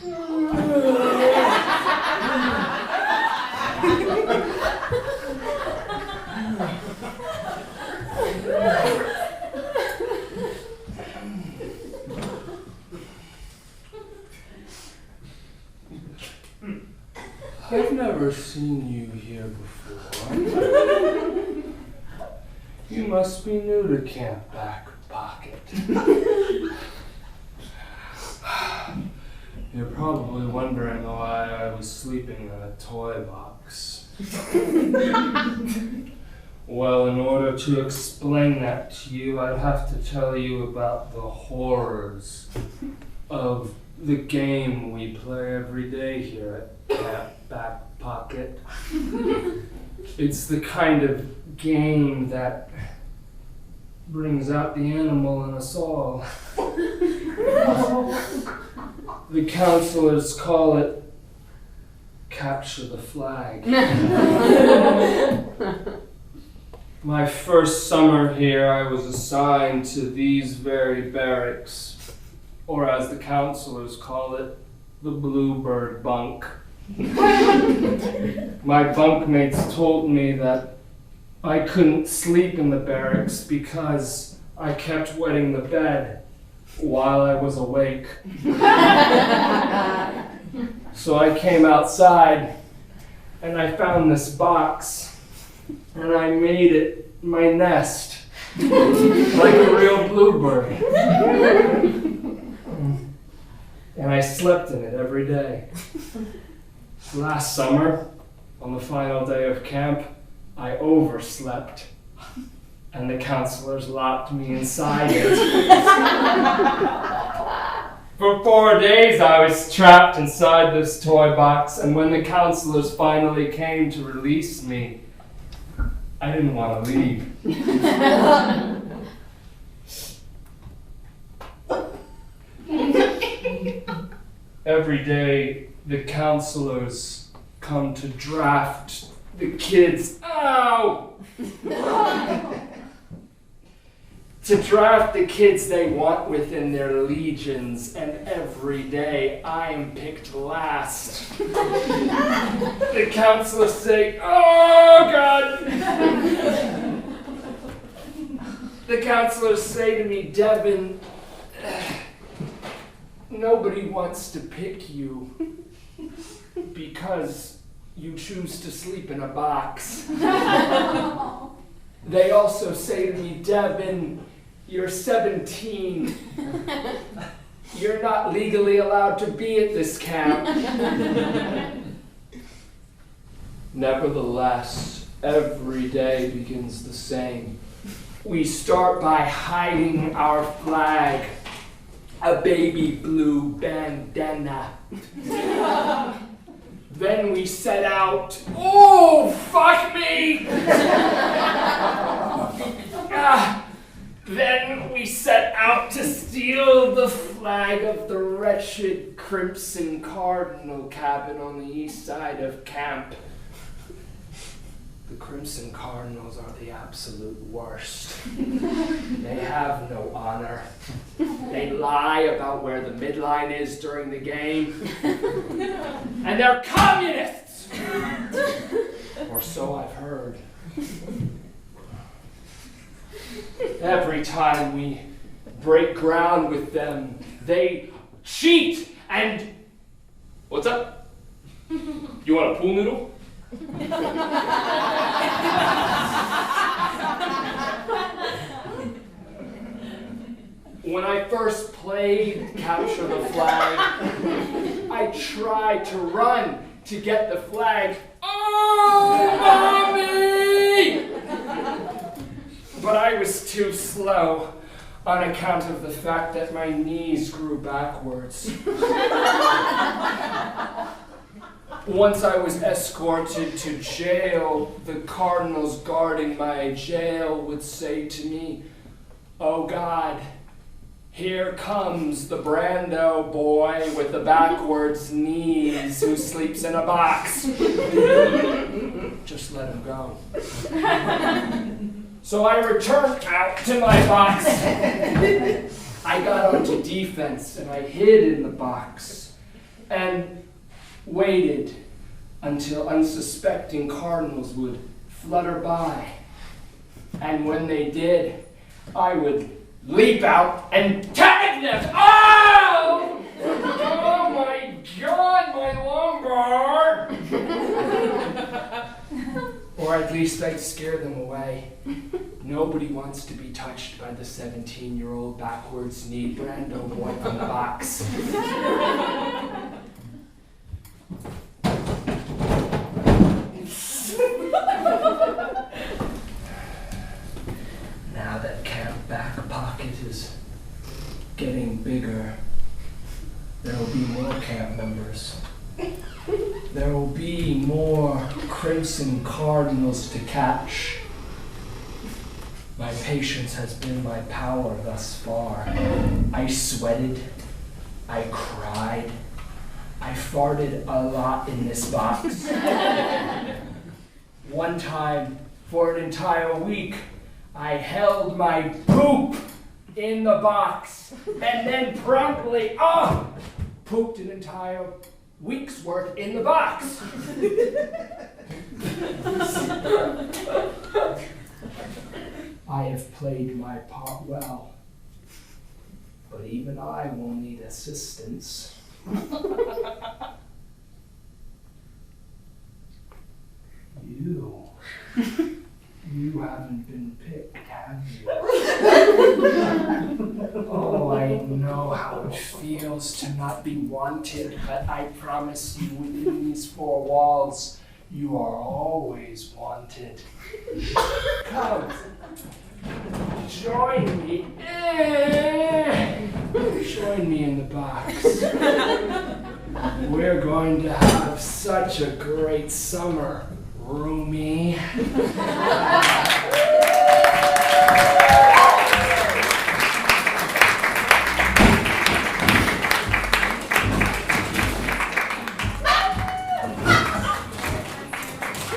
I've never seen you here before. You must be new to Camp Backpocket. You're probably wondering why I was sleeping in a toy box. Well, in order to explain that to you, I'd have to tell you about the horrors of the game we play every day here at Camp Backpocket. It's the kind of game that brings out the animal in us all. The counselors call it capture the flag. My first summer here, I was assigned to these very barracks, or as the counselors call it, the Bluebird bunk. My bunkmates told me that I couldn't sleep in the barracks because I kept wetting the bed while I was awake. So I came outside and I found this box and I made it my nest like a real bluebird. And I slept in it every day. Last summer, on the final day of camp, I overslept, and the counselors locked me inside it. For 4 days, I was trapped inside this toy box, and when the counselors finally came to release me, I didn't want to leave. Every day, the counselors come to draft the kids. Ow! To draft the kids they want within their legions, and every day I'm picked last. The counselors say, "Oh God!" The counselors say to me, "Devin, nobody wants to pick you because you choose to sleep in a box." They also say to me, "Devin, you're 17. You're not legally allowed to be at this camp." Nevertheless, every day begins the same. We start by hiding our flag, a baby blue bandana. Then we set out. Oh, fuck me! Then we set out to steal the flag of the wretched Crimson Cardinal cabin on the east side of camp. The Crimson Cardinals are the absolute worst. They have no honor. They lie about where the midline is during the game. And they're communists! Or so I've heard. Every time we break ground with them, they cheat and... What's up? You want a pool noodle? When I first played Capture the Flag, I tried to run to get the flag. Oh, Mommy! But I was too slow on account of the fact that my knees grew backwards. Once I was escorted to jail, the cardinals guarding my jail would say to me, "Oh God, here comes the Brando boy with the backwards knees who sleeps in a box. Just let him go." So I returned out to my box. I got onto defense and I hid in the box. and waited until unsuspecting cardinals would flutter by. And when they did, I would leap out and tag them. Oh! Oh my God, my lumbar! Or at least I'd scare them away. Nobody wants to be touched by the 17-year-old backwards-kneed Brando boy from the box. Now that Camp Backpocket is getting bigger, there will be more camp members. There will be more crimson cardinals to catch. My patience has been my power thus far. I sweated, I cried, I farted a lot in this box. One time, for an entire week, I held my poop in the box and then promptly, pooped an entire week's worth in the box. I have played my part well, but even I will need assistance. You haven't been picked, have you? Oh, I know how it feels to not be wanted, but I promise you within these four walls, you are always wanted. Come, join me. Join me in the box. We're going to have such a great summer, roomie.